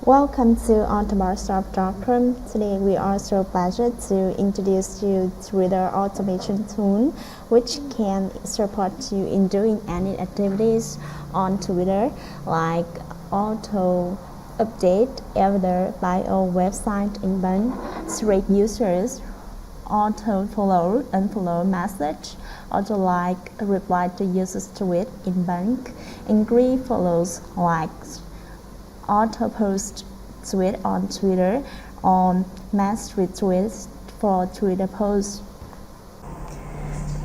Welcome to autobarstop.com. Today we are so pleased to introduce you Twitter automation tool which can support you in doing any activities on Twitter like auto update either bio website inbound, thread users, auto follow, unfollow message, auto like, reply to users tweet inbound, angry follows, likes, auto post tweet on Twitter, on mass retweets for Twitter posts.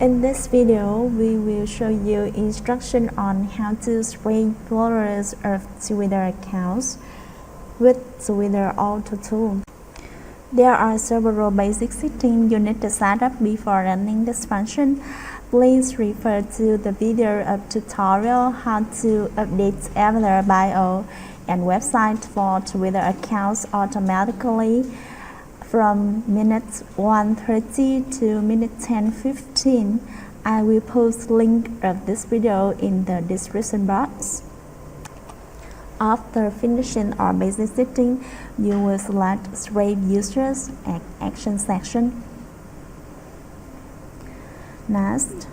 In this video, we will show you instruction on how to spread followers of Twitter accounts with Twitter Auto tool. There are several basic settings you need to set up before running this function. Please refer to the video of tutorial how to update avatar bio and website for Twitter accounts automatically from minute 1:30 to minute 10:15. I will post link of this video in the description box. After finishing our basic setting, you will select Thread Users and Action section. Next,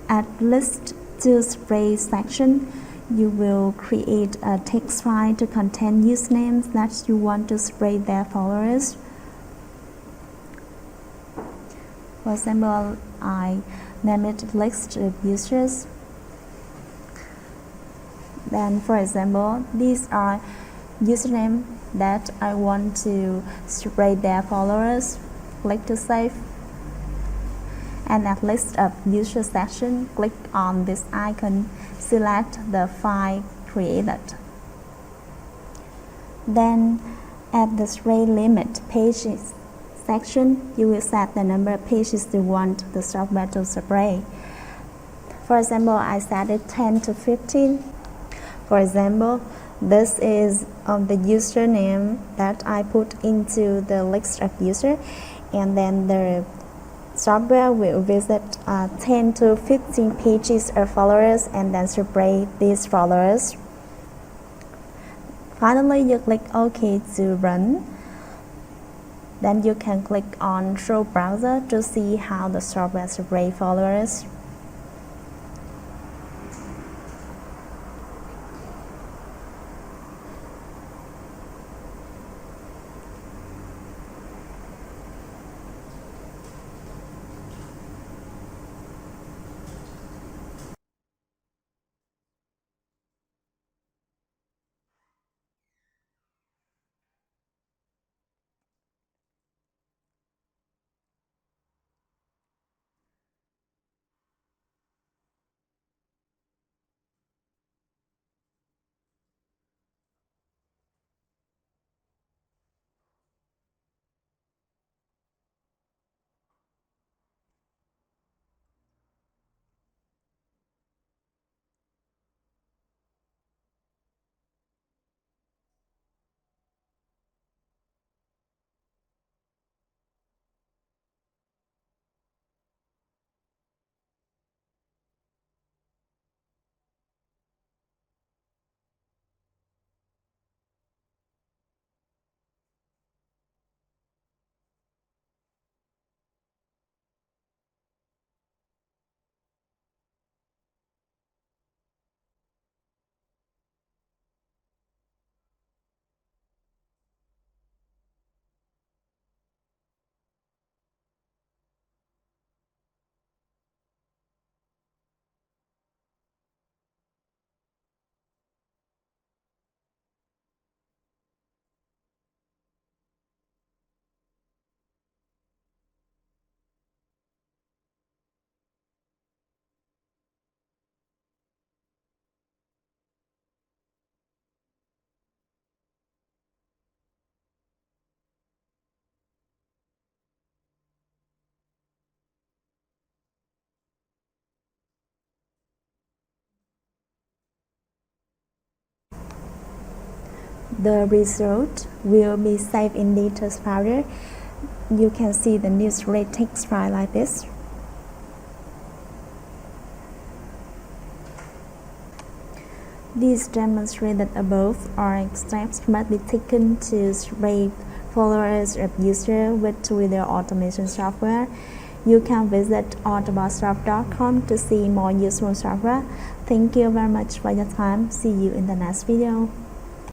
at List to Spread section, you will create a text file to contain usernames that you want to spread their followers. For example, I name it List of Users. Then, for example, these are usernames that I want to spread their followers. Click to save. And at List of Users section, click on this icon, select the file created. Then, at the Spread Limit Pages section, you will set the number of pages you want the software to spread. For example, I set it 10 to 15. For example, this is the username that I put into the list of users, and then the software will visit 10 to 15 pages of followers and then spread these followers. Finally, you click OK to run. Then you can click on Show Browser to see how the software spreads followers. The result will be saved in details folder. You can see the new thread text file like this. These demonstrate that above are steps must be taken to raise followers of users with Twitter automation software. You can visit autobotsstaff.com to see more useful software. Thank you very much for your time. See you in the next video.